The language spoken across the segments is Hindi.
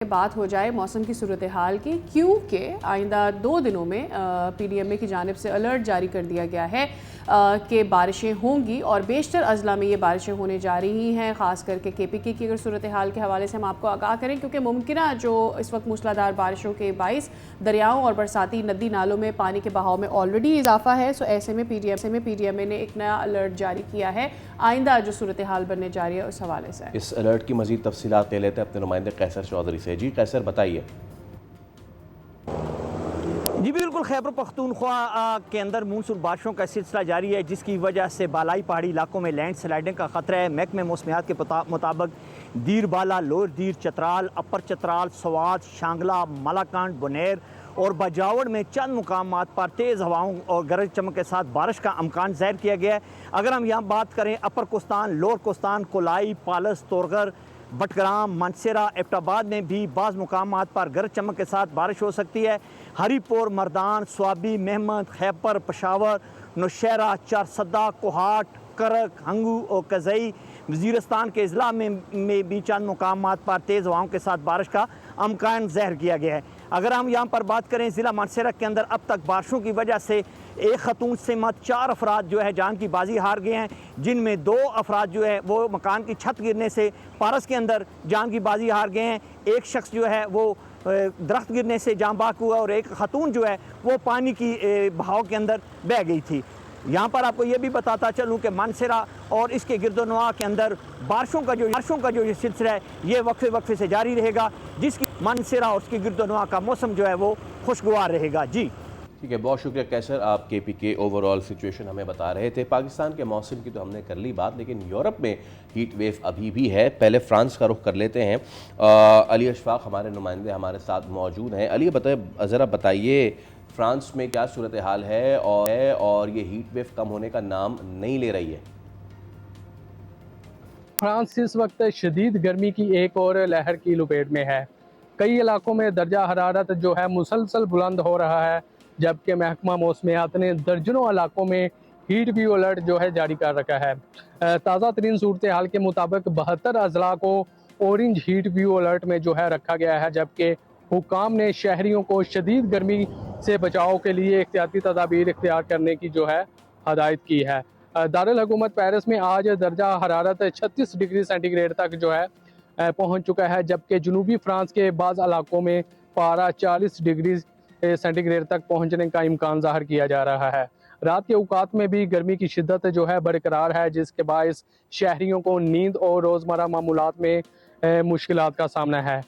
बात हो जाए मौसम की सूरत हाल की, क्योंकि आइंदा 2 दिनों में पीडीएमए की जानिब से अलर्ट जारी कर दिया गया है कि बारिशें होंगी और बेशतर अजला में ये बारिशें होने जा रही हैं। ख़ास करके केपीके की अगर सूरत हाल के हवाले से हम आपको आगाह करें, क्योंकि मुमकिन जो इस वक्त मूसलाधार बारिशों के बाइस दरियाओं और बरसाती नदी नालों में पानी के बहाव में ऑलरेडी इजाफा है। सो ऐसे में पीडीएमए ने एक नया अलर्ट जारी किया है आइंदा जो सूरत हाल बनने जा रही है उस हवाले से। इस अलर्ट की मज़ीद तफसीलात ले लेते हैं अपने नुमाइंदे कैसर चौधरी से। जी कैसर, बताइए। जी बिल्कुल, खैबर पख्तूनख्वा के अंदर मूनसून बारिशों का सिलसिला जारी है, जिसकी वजह से बालाई पहाड़ी इलाकों में लैंड स्लाइडिंग का खतरा है। महकमे मौसमियात के मुताबिक दीर बाला, लोअर दीर, चतराल, अपर चतराल, सवात, शांगला, मलाकांड, बुनेर और बजावड़ में चंद मुकामात पर तेज़ हवाओं और गरज चमक के साथ बारिश का अमकान ज़ाहिर किया गया है। अगर हम यहाँ बात करें अपर कोस्तान, लोअर कोस्तान, कोलाई, पालस, तोरगर, बटग्राम, मानसेरा, एबटाबाद में भी बाज़ मुकामात पर गरज चमक के साथ बारिश हो सकती है। हरीपुर, मर्दान, स्वाबी, मेहमद, खैबर, पेशावर, नौशहरा, चारसदा, कोहाट, करक, हंगू और कज़ई, वज़ीरस्तान के अजला में भी चंद मुकामात पर तेज़ हवाओं के साथ बारिश का अमकान ज़ाहिर किया गया है। अगर हम यहाँ पर बात करें ज़िला मानसेरा के अंदर अब तक बारिशों की वजह से एक खतून से मत 4 अफराद जो है जान की बाजी हार गए हैं, जिनमें 2 अफराद जो है वो मकान की छत गिरने से पारस के अंदर जान की बाजी हार गए हैं। एक शख्स जो है वो दरख्त गिरने से जान बाक हुआ और एक खतून जो है वो पानी की बहाव के अंदर बह गई थी। यहाँ पर आपको ये भी बताता चलूँ कि मानसेरा और इसके गिरदोनवा के अंदर बारिशों का जो ये सिलसिला है ये वक्फे वक्फे से जारी रहेगा, जिसकी मानसेरा और उसके गिरदोनवा का मौसम जो है वो खुशगवार रहेगा। जी ठीक है, बहुत शुक्रिया कैसर, आप केपीके ओवरऑल सिचुएशन हमें बता रहे थे। पाकिस्तान के मौसम की तो हमने कर ली बात, लेकिन यूरोप में हीट वेव अभी भी है। पहले फ्रांस का रुख कर लेते हैं। अली अशफाक हमारे नुमाइंदे हमारे साथ मौजूद हैं। अली ज़रा बताइए फ्रांस में क्या सूरत हाल है और ये हीट वेव कम होने का नाम नहीं ले रही है। फ्रांस इस वक्त शदीद गर्मी की एक और लहर की लपेट में है। कई इलाकों में दर्जा हरारत जो है मुसलसल बुलंद हो रहा है, जबकि महकमा मौसमियात ने दर्जनों इलाकों में हीट व्यू अलर्ट जो है जारी कर रखा है। ताज़ा तरीन सूरत हाल के मुताबिक 72 अजला को ऑरेंज हीट व्यू अलर्ट में जो है रखा गया है, जबकि हुकाम ने शहरियों को शदीद गर्मी से बचाव के लिए एहतियाती तदाबीर इख्तियार करने की जो है हदायत की है। दारुल हुकूमत पेरिस में आज दर्जा हरारत 36 डिग्री सेंटीग्रेड तक जो है पहुंच चुका है, जबकि जनूबी फ्रांस के बाज़ इलाकों में पारा 40 डिग्री सेंटीग्रेड तक पहुंचने का इम्कान ज़ाहिर किया जा रहा है। रात के औकात में भी गर्मी की शिद्दत जो है बरकरार है, जिसके बायस शहरियों को नींद और रोज़मर्रा मामूलात में मुश्किलात का सामना है।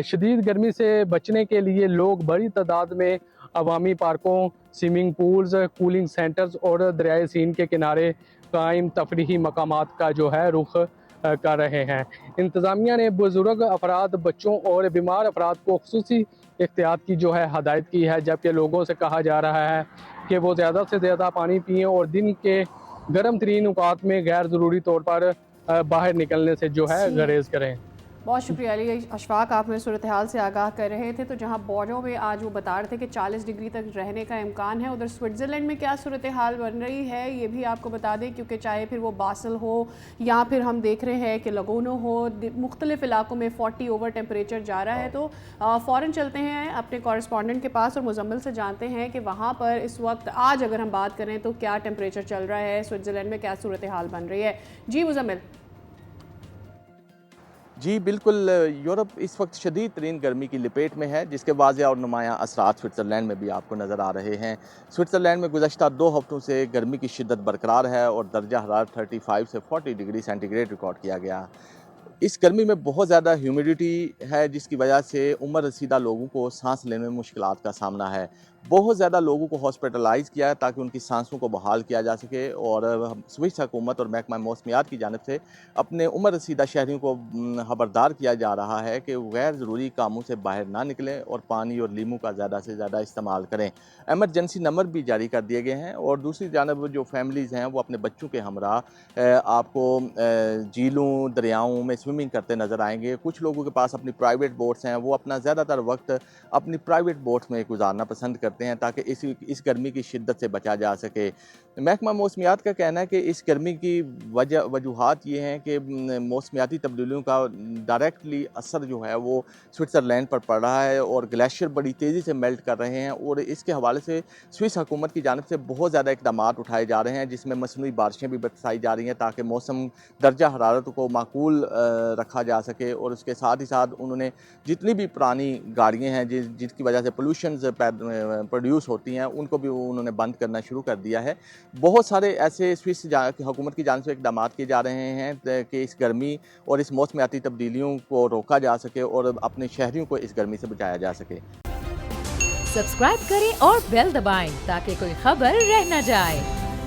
शदीद गर्मी से बचने के लिए लोग बड़ी तादाद में अवामी पार्कों, स्विमिंग पूल्स, कूलिंग सेंटर्स और दरियाए सीन के किनारे कायम तफरीही मकामात का जो है रुख कर रहे हैं। इंतज़ामिया ने बुजुर्ग अफराद, बच्चों और बीमार अफराद को खुसूसी एहतियात की जो है हदायत की है, जबकि लोगों से कहा जा रहा है कि वो ज़्यादा से ज़्यादा पानी पिएँ और दिन के गर्म तरीन औकात में गैर ज़रूरी तौर पर बाहर निकलने से जो है गुरेज करें। बहुत शुक्रिया अली अशफाक, आप हमें सूरत हाल से आगाह कर रहे थे। तो जहां बॉर्डरों में आज वो बता रहे थे कि 40 डिग्री तक रहने का इम्कान है, उधर स्विट्ज़रलैंड में क्या सूरत हाल बन रही है ये भी आपको बता दें, क्योंकि चाहे फिर वो बासल हो या फिर हम देख रहे हैं कि लगोनो हो, मुख्तलिफ इलाकों में 40 ओवर टेम्परेचर जा रहा है। तो फ़ौरन चलते हैं अपने कॉरेस्पॉन्डेंट के पास और मुजम्मिल से जानते हैं कि वहाँ पर इस वक्त आज अगर हम बात करें तो क्या टेम्परेचर चल रहा है, स्विट्ज़रलैंड में क्या सूरत हाल बन रही है। जी मुजम्मिल। जी बिल्कुल, यूरोप इस वक्त शदीद तरीन गर्मी की लपेट में है, जिसके वाज़े और नुमायाँ असरात स्विट्ज़रलैंड में भी आपको नज़र आ रहे हैं। स्विट्ज़रलैंड में गुज़श्ता 2 हफ्तों से गर्मी की शिद्दत बरकरार है और दर्जा हरारत 35 से 40 डिग्री सेंटीग्रेड रिकॉर्ड किया गया। इस गर्मी में बहुत ज़्यादा ह्यूमिडिटी है, जिसकी वजह से उम्र रसीदा लोगों को सांस लेने में मुश्किलात का सामना है। बहुत ज़्यादा लोगों को हॉस्पिटलाइज़ किया है ताकि उनकी सांसों को बहाल किया जा सके, और स्विस हुकूमत और महकमा मौसमियात की जानिब से अपने उम्र रसीदा शहरियों को खबरदार किया जा रहा है कि गैर ज़रूरी कामों से बाहर ना निकलें और पानी और लीमू का ज़्यादा से ज़्यादा इस्तेमाल करें। एमरजेंसी नंबर भी जारी कर दिए गए हैं, और दूसरी जानब जो फैमिलीज़ हैं वो अपने बच्चों के हमरा आपको झीलों, दरियाओं में स्विमिंग करते नज़र आएंगे। कुछ लोगों के पास अपनी प्राइवेट बोट्स हैं, वो अपना ज़्यादातर वक्त अपनी प्राइवेट बोट्स में गुजारना पसंद करते हैं ताकि इस गर्मी की शिद्दत से बचा जा सके। महकमा मौसमियात का कहना है कि इस गर्मी की वजूहात ये हैं कि मौसमियाती तब्दीलियों का डायरेक्टली असर जो है वो स्विट्ज़रलैंड पर पड़ रहा है और ग्लेशियर बड़ी तेज़ी से मेल्ट कर रहे हैं और इसके हवाले से स्विस हुकूमत की जानिब से बहुत ज़्यादा इक़दाम उठाए जा रहे हैं, जिसमें मसनूई बारिशें भी बरसाई जा रही हैं ताकि मौसम दर्जा हरारत को माकूल रखा जा सके। और उसके साथ ही साथ उन्होंने जितनी भी पुरानी गाड़ियाँ हैं जिसकी वजह से पोल्यूशन प्रोड्यूस होती हैं उनको भी उन्होंने बंद करना शुरू कर दिया है। बहुत सारे ऐसे स्विस हुकूमत की जानिब से इक़दाम किए जा रहे हैं कि इस गर्मी और इस मौसमियाती तब्दीलियों को रोका जा सके और अपने शहरियों को इस गर्मी से बचाया जा सके। सब्सक्राइब करें और बेल दबाएं ताकि कोई खबर रह न जाए।